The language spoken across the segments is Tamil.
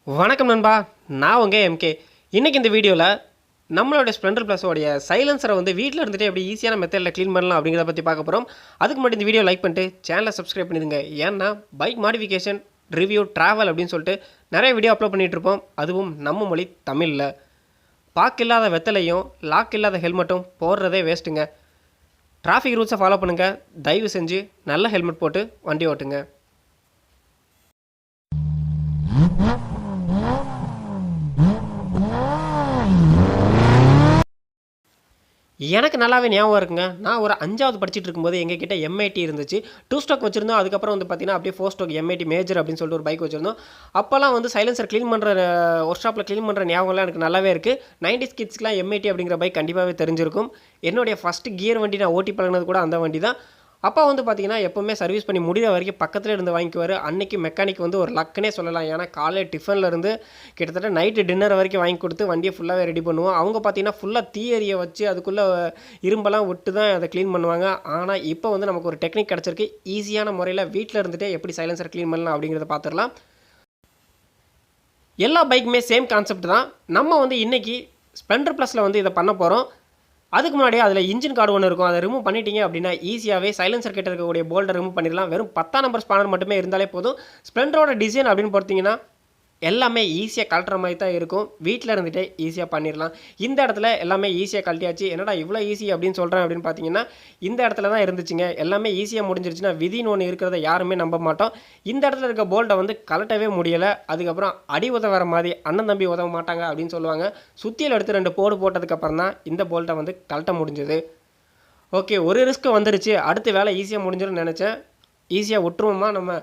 வணக்கம் நண்பா, நான் உங்கள் எம்கே. இன்றைக்கி இந்த வீடியோவில் நம்மளோட ஸ்ப்ளெண்டர் ப்ளஸோடைய சைலன்சரை வந்து வீட்டில் இருந்துகிட்டே எப்படி ஈஸியான மெத்தடில் க்ளீன் பண்ணலாம் அப்படிங்கிறத பற்றி பார்க்க போகிறோம். அதுக்கு முன்னாடி இந்த வீடியோ லைக் பண்ணிட்டு சேனலை சப்ஸ்கிரைப் பண்ணிடுங்க. ஏன்னா பைக் மாடிஃபிகேஷன், ரிவ்யூ, ட்ராவல் அப்படின்னு சொல்லிட்டு நிறைய வீடியோ அப்லோட் பண்ணிகிட்ருப்போம். அதுவும் நம்ம மொழி தமிழில். பாக்கு இல்லாத வெத்தலையும் லாக் இல்லாத ஹெல்மெட்டும் போடுறதே வேஸ்ட்டுங்க. டிராஃபிக் ரூல்ஸை ஃபாலோ பண்ணுங்கள். தயவு செஞ்சு நல்ல ஹெல்மெட் போட்டு வண்டி ஓட்டுங்க. எனக்கு நல்லாவே ஞாபகம் இருக்குங்க. நான் ஒரு 5வது படிச்சுட்டு இருக்கும்போது எங்ககிட்ட M80 இருந்துச்சு. 2 ஸ்டோக் வச்சுருந்தோம். அதுக்கப்புறம் வந்து பார்த்தீங்கன்னா அப்படியே 4 ஸ்டோக் M80 மேஜர் அப்படின்னு சொல்லிட்டு ஒரு பைக் வச்சுருந்தோம். அப்போல்லாம் வந்து சைலன்சர் க்ளீன் பண்ணுற ஒர்க் ஷாப்பில் க்ளீன் பண்ணுற ஞாபகம்லாம் எனக்கு நல்லாவே இருக்குது. 90s கிட்ஸ்க்குலாம் M80 அப்படிங்கிற பைக் கண்டிப்பாகவே தெரிஞ்சிருக்கும். என்னுடைய ஃபஸ்ட்டு கியர் வண்டி நான் ஓட்டி பழகினது கூட அந்த வண்டி தான். அப்பா வந்து பார்த்தீங்கன்னா எப்போவுமே சர்வீஸ் பண்ணி முடிகிற வரைக்கும் பக்கத்தில் இருந்து வாங்கிக்குவார். அன்றைக்கி மெக்கானிக் வந்து ஒரு லக்குனே சொல்லலாம். ஏன்னா காலையில் டிஃபன்லேருந்து கிட்டத்தட்ட நைட்டு டின்னர் வரைக்கும் வாங்கி கொடுத்து வண்டியை ஃபுல்லாகவே ரெடி பண்ணுவோம். அவங்க பார்த்தீங்கன்னா ஃபுல்லாக தீயரியை வச்சு அதுக்குள்ளே இரும்பெல்லாம் விட்டு தான் அதை க்ளீன் பண்ணுவாங்க. ஆனால் இப்போ வந்து நமக்கு ஒரு டெக்னிக் கிடச்சிருக்கு. ஈஸியான முறையில் வீட்டில் இருந்துகிட்டே எப்படி சைலன்சர் க்ளீன் பண்ணலாம் அப்படிங்கிறத பார்த்துடலாம். எல்லா பைக்குமே சேம் கான்செப்ட் தான். நம்ம வந்து இன்றைக்கி ஸ்ப்ளெண்டர் ப்ளஸில் வந்து இதை பண்ண போகிறோம். அதுக்கு முன்னாடியே அதில் இன்ஜின் கார்டு ஒன்று இருக்கும். அதை ரிமூவ் பண்ணிட்டீங்க அப்படின்னா ஈஸியாகவே சைலன்சர் கிட்ட இருக்கக்கூடிய போல்டை ரிமூவ் பண்ணிடலாம். வெறும் 10ஆம் நம்பர் ஸ்பானர் மட்டுமே இருந்தாலே போதும். ஸ்ப்ளெண்டரோட டிசைன் அப்படின்னு பார்த்தீங்கன்னா எல்லாமே ஈஸியாக கழட்டுற மாதிரி தான் இருக்கும். வீட்டில் இருந்துகிட்டே ஈஸியாக பண்ணிடலாம். இந்த இடத்துல எல்லாமே ஈஸியாக கழட்டியாச்சு. என்னடா இவ்வளோ ஈஸி அப்படின்னு சொல்கிறேன் அப்படின்னு பார்த்தீங்கன்னா இந்த இடத்துல தான் இருந்துச்சுங்க. எல்லாமே ஈஸியாக முடிஞ்சிருச்சுன்னா விதின்னு ஒன்று இருக்கிறத யாருமே நம்ப மாட்டோம். இந்த இடத்துல இருக்க போல்ட்டை வந்து கழட்டவே முடியலை. அதுக்கப்புறம் அடி உதவுற மாதிரி அண்ணன் தம்பி உதவ மாட்டாங்க அப்படின்னு சொல்லுவாங்க. சுத்தியில் எடுத்து 2 போடு போட்டதுக்கப்புறம் தான் இந்த போல்ட்டை வந்து கழட்ட முடிஞ்சுது. ஓகே, ஒரு ரிஸ்க் வந்துருச்சு. அடுத்த வேலை ஈஸியாக முடிஞ்சிடும்னு நினச்சேன். ஈஸியாக விட்டுருவோமா நம்ம.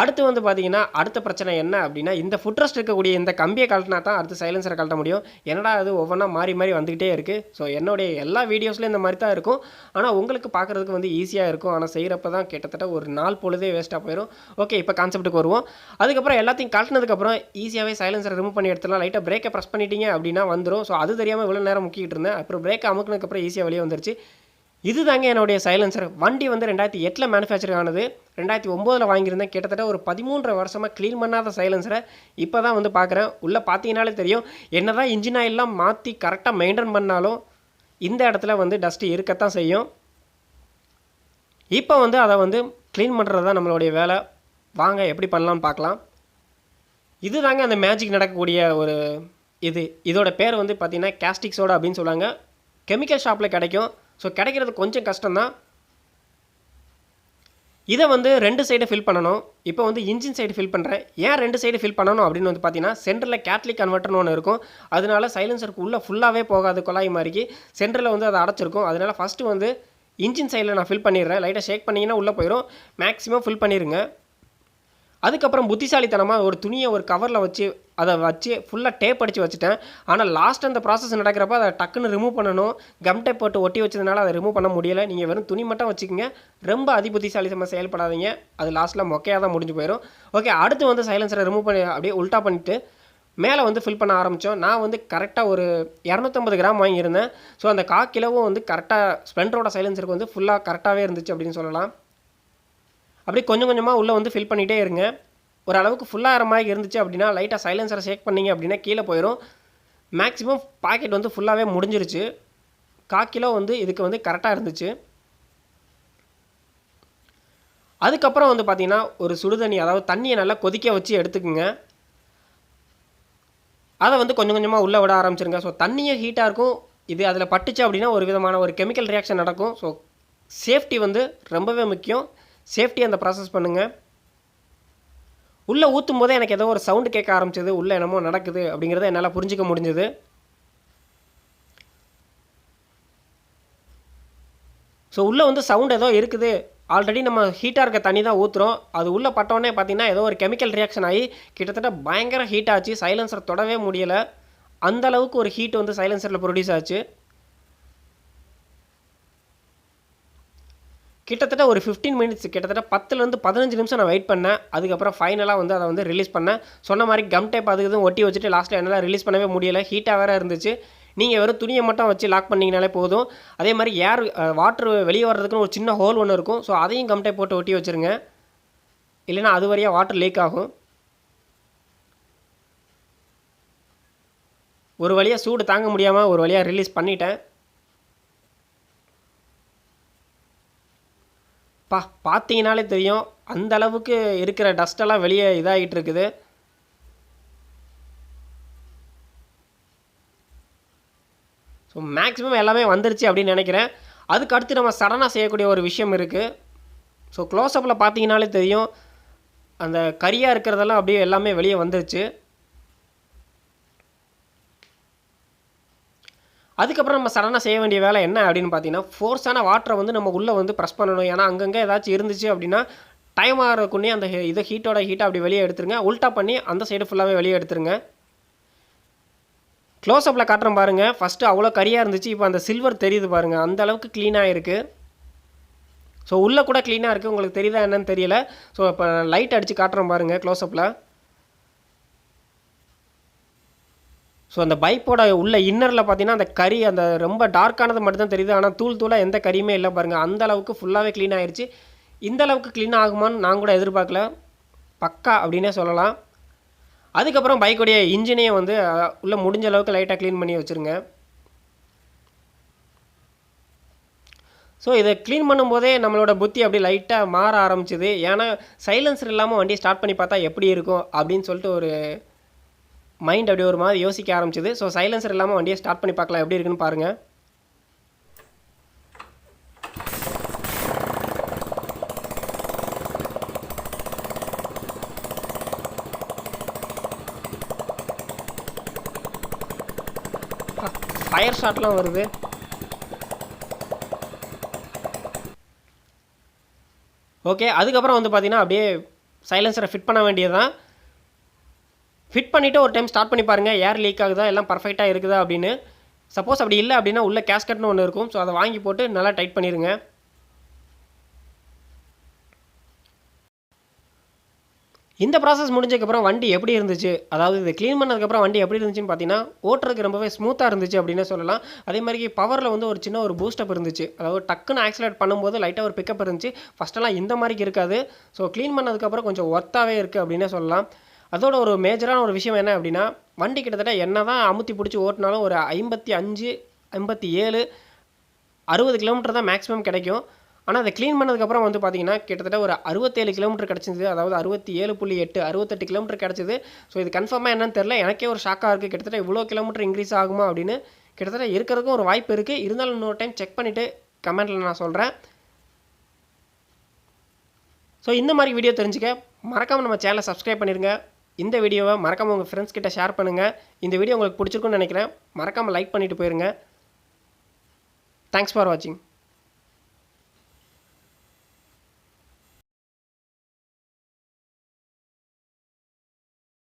அடுத்து வந்து பார்த்தீங்கன்னா அடுத்த பிரச்சனை என்ன அப்படின்னா இந்த ஃபுட்ரெஸ்ட் இருக்கக்கூடிய இந்த கம்பியை கழட்டினா தான் அடுத்து சைலன்சரை கழட்ட முடியும். என்னடா அது ஒவ்வொன்றா மாறி மாறி வந்துக்கிட்டே இருக்குது. ஸோ என்னுடைய எல்லா வீடியோஸ்லையும் இந்த மாதிரி தான் இருக்கும். ஆனால் உங்களுக்கு பார்க்குறதுக்கு வந்து ஈஸியாக இருக்கும். ஆனால் செய்கிறப்ப தான் கிட்டத்தட்ட ஒரு நாள் பொழுதே வேஸ்ட்டாக போயிடும். ஓகே, இப்போ கான்செப்ட்டுக்கு வருவோம். அதுக்கப்புறம் எல்லாத்தையும் கழட்டினதுக்கப்புறம் ஈஸியாகவே சைலன்சரை ரிமூவ் பண்ணி எடுத்துடலாம். லைட்டாக பிரேக்கை ப்ரெஸ் பண்ணிட்டீங்க அப்படின்னா வந்துடும். ஸோ அது தெரியாமல் இவ்வளோ நேரம் முக்கிட்டு இருந்தேன். அப்புறம் பிரேக்கை அமுக்குனதுக்கப்புறம் ஈஸியாக வெளியே வந்துருச்சு. இது தாங்க என்னுடைய சைலன்சர். வண்டி வந்து 2008 மேனுஃபேக்சர் ஆனது. 2009 வாங்கியிருந்தேன். கிட்டத்தட்ட ஒரு 13 வருஷமாக க்ளீன் பண்ணாத சைலன்சரை இப்போ தான் வந்து பார்க்குறேன். உள்ளே பார்த்தீங்கனாலே தெரியும். என்ன தான் இன்ஜின் ஆயிலெலாம் மாற்றி கரெக்டாக மெயின்டைன் பண்ணாலும் இந்த இடத்துல வந்து டஸ்ட்டு இருக்கத்தான் செய்யும். இப்போ வந்து அதை வந்து க்ளீன் பண்ணுறது தான் நம்மளுடைய வேலை. வாங்க எப்படி பண்ணலான்னு பார்க்கலாம். இது தாங்க அந்த மேஜிக் நடக்கக்கூடிய ஒரு இதோட பேர் வந்து பார்த்திங்கன்னா கேஸ்டிக் சோடா அப்படின்னு சொல்லுவாங்க. கெமிக்கல் ஷாப்பில் கிடைக்கும். ஸோ கிடைக்கிறது கொஞ்சம் கஷ்டம்தான். இதை வந்து 2 சைடு ஃபில் பண்ணணும். இப்போ வந்து இன்ஜின் சைடு ஃபில் பண்ணுறேன். ஏன் 2 சைடு ஃபில் பண்ணணும் அப்படின்னு வந்து பார்த்தீங்கன்னா சென்டரில் கேட்லிக் கன்வெர்ட்டர்னு ஒன்று இருக்கும். அதனால சைலன்சருக்கு உள்ளே ஃபுல்லாகவே போகாது. குழாய் மாதிரிக்கு சென்டரில் வந்து அதை அடைச்சிருக்கும். அதனால் ஃபஸ்ட்டு வந்து இன்ஜின் சைடில் நான் ஃபில் பண்ணிடுறேன். லைட்டாக ஷேக் பண்ணிங்கன்னா உள்ளே போயிடும். மேக்ஸிமம் ஃபில் பண்ணிடுங்க. அதுக்கப்புறம் புத்திசாலித்தனமாக ஒரு துணியை ஒரு கவரில் வச்சு அதை வச்சு ஃபுல்லாக டேப் அடித்து வச்சுட்டேன். ஆனால் லாஸ்ட் அந்த ப்ராசஸ் நடக்கிறப்ப அதை டக்குன்னு ரிமூவ் பண்ணணும். கம் டேப் போட்டு ஒட்டி வச்சதுனால அதை ரிமூவ் பண்ண முடியலை. நீங்கள் வெறும் துணி மட்டும் வச்சுக்கோங்க. ரொம்ப அதிபுத்திசாலித்தனமாக செயல்படாதீங்க. அது லாஸ்ட்டில் மொக்கையாக தான் முடிஞ்சு போயிடும். ஓகே, அடுத்து வந்து சைலன்சரை ரிமூவ் பண்ணி அப்படியே உல்ட்டா பண்ணிவிட்டு மேலே வந்து ஃபில் பண்ண ஆரம்பித்தோம். நான் வந்து கரெக்டாக ஒரு 250 கிராம் வாங்கியிருந்தேன். ஸோ அந்த 1/4 கிலோவும் வந்து கரெக்டாக ஸ்ப்ளெண்டரோட சைலன்சருக்கு வந்து ஃபுல்லாக கரெக்டாகவே இருந்துச்சு அப்படின்னு சொல்லலாம். அப்படியே கொஞ்சம் கொஞ்சமாக உள்ளே வந்து ஃபில் பண்ணிகிட்டே இருங்க. ஓரளவுக்கு ஃபுல்லாகிற மாதிரி இருந்துச்சு அப்படின்னா லைட்டாக சைலன்சரை ஷேக் பண்ணிங்க அப்படின்னா கீழே போயிடும். மேக்ஸிமம் பாக்கெட் வந்து ஃபுல்லாகவே முடிஞ்சிருச்சு. 1/4 கிலோ வந்து இதுக்கு வந்து கரெக்டாக இருந்துச்சு. அதுக்கப்புறம் வந்து பார்த்திங்கன்னா ஒரு சுடுதண்ணி, அதாவது தண்ணியை நல்லா கொதிக்க வச்சு எடுத்துக்குங்க. அதை வந்து கொஞ்சம் கொஞ்சமாக உள்ளே விட ஆரம்பிச்சிருங்க. ஸோ தண்ணியும் ஹீட்டாக இருக்கும். இது அதில் பட்டுச்சு அப்படின்னா ஒரு விதமான ஒரு கெமிக்கல் ரியாக்ஷன் நடக்கும். ஸோ சேஃப்டி வந்து ரொம்பவே முக்கியம். சேஃப்டி அந்த ப்ராசஸ் பண்ணுங்கள். உள்ளே ஊற்றும் போதே எனக்கு ஏதோ ஒரு சவுண்டு கேட்க ஆரம்பிச்சது. உள்ளே என்னமோ நடக்குது அப்படிங்கிறத என்னால் புரிஞ்சிக்க முடிஞ்சுது. ஸோ உள்ளே வந்து சவுண்ட் ஏதோ இருக்குது. ஆல்ரெடி நம்ம ஹீட்டாக இருக்க தண்ணி தான் ஊற்றுறோம். அது உள்ளே பட்டோன்னே பார்த்திங்கன்னா ஏதோ ஒரு கெமிக்கல் ரியாக்ஷன் ஆகி கிட்டத்தட்ட பயங்கர ஹீட் ஆச்சு. சைலன்சரை தொடவே முடியலை. அந்தளவுக்கு ஒரு ஹீட் வந்து சைலன்சரில் ப்ரொடியூஸ் ஆச்சு. கிட்டத்தட்ட ஒரு 15 மினிட்ஸ், கிட்டத்தட்ட 10லேருந்து 15 நிமிஷம் நான் வெயிட் பண்ணேன். அதுக்கப்புறம் ஃபைனலாக வந்து அதை வந்து ரிலீஸ் பண்ணேன். சொன்ன மாதிரி கம் டேப் அது இதுவும் ஒட்டி வச்சுட்டு லாஸ்ட்டில் என்னால் ரிலீஸ் பண்ணவே முடியலை. ஹீட்டாக வேறு இருந்துச்சு. நீங்கள் வெறும் துணியை மட்டும் வச்சு லாக் பண்ணிங்கனாலே போதும். அதே மாதிரி வாட்டர் வெளியே வர்றதுக்குன்னு ஒரு சின்ன ஹோல் ஒன்று இருக்கும். ஸோ அதையும் கம் டேப் போட்டு ஒட்டி வச்சுருங்க. இல்லைனா அது வரையாக வாட்டர் லீக் ஆகும். ஒரு வழியாக சூடு தாங்க முடியாமல் ஒரு வழியாக ரிலீஸ் பண்ணிட்டேன். பார்த்தீங்கனாலே தெரியும் அந்த அளவுக்கு இருக்கிற டஸ்ட்டெல்லாம் வெளியே இதாகிட்டு இருக்குது. ஸோ மேக்ஸிமம் எல்லாமே வந்துருச்சு அப்படின்னு நினைக்கிறேன். அதுக்கு அடுத்து நம்ம சடனாக செய்யக்கூடிய ஒரு விஷயம் இருக்குது. ஸோ க்ளோஸ்அப்பில் பார்த்தீங்கனாலே தெரியும் அந்த கரியாக இருக்கிறதெல்லாம் அப்படியே எல்லாமே வெளியே வந்துருச்சு. அதுக்கப்புறம் நம்ம சடனாக செய்ய வேண்டிய வேலை என்ன அப்படின்னு பார்த்தீங்கன்னா, ஃபோர்ஸான வாட்டரை வந்து நம்ம உள்ளே வந்து ப்ரெஸ் பண்ணணும். ஏன்னா அங்கங்கே ஏதாச்சும் இருந்துச்சு அப்படின்னா டைம் ஆகிறக்குன்னே அந்த இதை ஹீட்டை அப்படி வெளியே எடுத்துருங்க. உல்ட்டா பண்ணி அந்த சைடு ஃபுல்லாகவே வெளியே எடுத்துருங்க. க்ளோஸ்அப்பில் காட்டுறேன் பாருங்கள். ஃபஸ்ட்டு அவ்வளோ கரியாக இருந்துச்சு, இப்போ அந்த சில்வர் தெரியுது பாருங்கள், அந்த அளவுக்கு க்ளீனாக இருக்குது. ஸோ உள்ளே கூட க்ளீனாக இருக்குது. உங்களுக்கு தெரியுதா என்னன்னு தெரியல. ஸோ இப்போ லைட் அடித்து காட்டுறேன் பாருங்கள் க்ளோஸ்அப்பில். ஸோ அந்த பைப்போட உள்ள இன்னரில் பார்த்தீங்கன்னா அந்த கறி அந்த ரொம்ப டார்க்கானது மட்டும் தான் தெரியுது. ஆனால் தூளாக எந்த கறியுமே இல்லை பாருங்கள். அந்த அளவுக்கு ஃபுல்லாகவே க்ளீன் ஆகிடுச்சு. இந்த அளவுக்கு க்ளீன் ஆகுமான்னு நான் கூட எதிர்பார்க்கல. பக்கா அப்படின்னே சொல்லலாம். அதுக்கப்புறம் பைக்குடைய இன்ஜினையும் வந்து உள்ளே முடிஞ்ச அளவுக்கு லைட்டாக க்ளீன் பண்ணி வச்சுருங்க. ஸோ இதை க்ளீன் பண்ணும்போதே நம்மளோட புத்தி அப்படி லைட்டாக மாற ஆரம்பிச்சிது. ஏன்னா சைலன்சர் இல்லாமல் வண்டியை ஸ்டார்ட் பண்ணி பார்த்தா எப்படி இருக்கும் அப்படின்னு சொல்லிட்டு ஒரு மைண்ட் அப்படி ஒரு மாதிரி யோசிக்க ஆரம்பிச்சிது. ஸோ சைலன்சர் இல்லாமல் வண்டியை ஸ்டார்ட் பண்ணி பார்க்கலாம் எப்படி இருக்குன்னு பாருங்கள். ஃபயர் ஷாட்லாம் வருது. ஓகே, அதுக்கப்புறம் வந்து பார்த்தீங்கன்னா அப்படியே சைலன்சரை ஃபிட் பண்ண வேண்டியது தான். ஃபிட் பண்ணிவிட்டு ஒரு டைம் ஸ்டார்ட் பண்ணி பாருங்கள் ஏர் லீக் ஆகுதா எல்லாம் பர்ஃபெக்டாக இருக்குதா அப்படின்னு. சப்போஸ் அப்படி இல்லை அப்படின்னா உள்ள கேஸ்கட்னு ஒன்று இருக்கும். ஸோ அதை வாங்கி போட்டு நல்லா டைட் பண்ணிடுங்க. இந்த ப்ராசஸ் முடிஞ்சதுக்கப்புறம் வண்டி எப்படி இருந்துச்சு, அதாவது இது க்ளீன் பண்ணதுக்கப்புறம் வண்டி எப்படி இருந்துச்சுன்னு பார்த்தீங்கன்னா ஓட்டுறதுக்கு ரொம்பவே ஸ்மூத்தாக இருந்துச்சு அப்படின்னு சொல்லலாம். அதே மாதிரி பவரில் வந்து ஒரு சின்ன ஒரு பூஸ்டப் இருந்துச்சு. அதாவது டக்குன்னு ஆக்சிலேட் பண்ணும்போது லைட்டாக ஒரு பிக்கப் இருந்துச்சு. ஃபஸ்ட்டெல்லாம் இந்த மாதிரி இருக்காது. ஸோ க்ளீன் பண்ணதுக்கப்புறம் கொஞ்சம் ஒர்த்தாகவே இருக்குது அப்படின்னே சொல்லலாம். அதோட ஒரு மேஜரான ஒரு விஷயம் என்ன அப்படின்னா, வண்டி கிட்டத்தட்ட என்ன தான் அமுத்தி பிடிச்சி ஓட்டினாலும் ஒரு 55, 57, 60 கிலோமீட்டர் தான் மேக்ஸிமம் கிடைக்கும். ஆனால் அதை க்ளீன் பண்ணதுக்கப்புறம் வந்து பார்த்திங்கன்னா கிட்டத்தட்ட ஒரு 67 கிலோமீட்டர் கிடச்சிது. அதாவது 67.8, 68 கிலோமீட்டர் கிடச்சிது. ஸோ இது கன்ஃபார்மாக என்னன்னு தெரில. எனக்கே ஒரு ஷாக்காக இருக்குது. கிட்டத்தட்ட இவ்வளோ கிலோமீட்டர் இன்க்ரீஸ் ஆகுமா அப்படின்னு. கிட்டத்தட்ட இருக்கிறதுக்கும் ஒரு வாய்ப்பு இருக்குது. இருந்தாலும் இன்னொரு டைம் செக் பண்ணிவிட்டு கமெண்ட்டில் நான் சொல்கிறேன். ஸோ இந்த மாதிரி வீடியோ தெரிஞ்சுக்க மறக்காமல் நம்ம சேனலை சப்ஸ்கிரைப் பண்ணிடுங்க. இந்த வீடியோவை மறக்காமல் உங்கள் ஃப்ரெண்ட்ஸ் கிட்ட ஷேர் பண்ணுங்கள். இந்த வீடியோ உங்களுக்கு பிடிச்சிருக்குன்னு நினைக்கிறேன். மறக்காமல் லைக் பண்ணிவிட்டு போயிருங்க. தேங்க்ஸ் ஃபார் வாட்சிங்.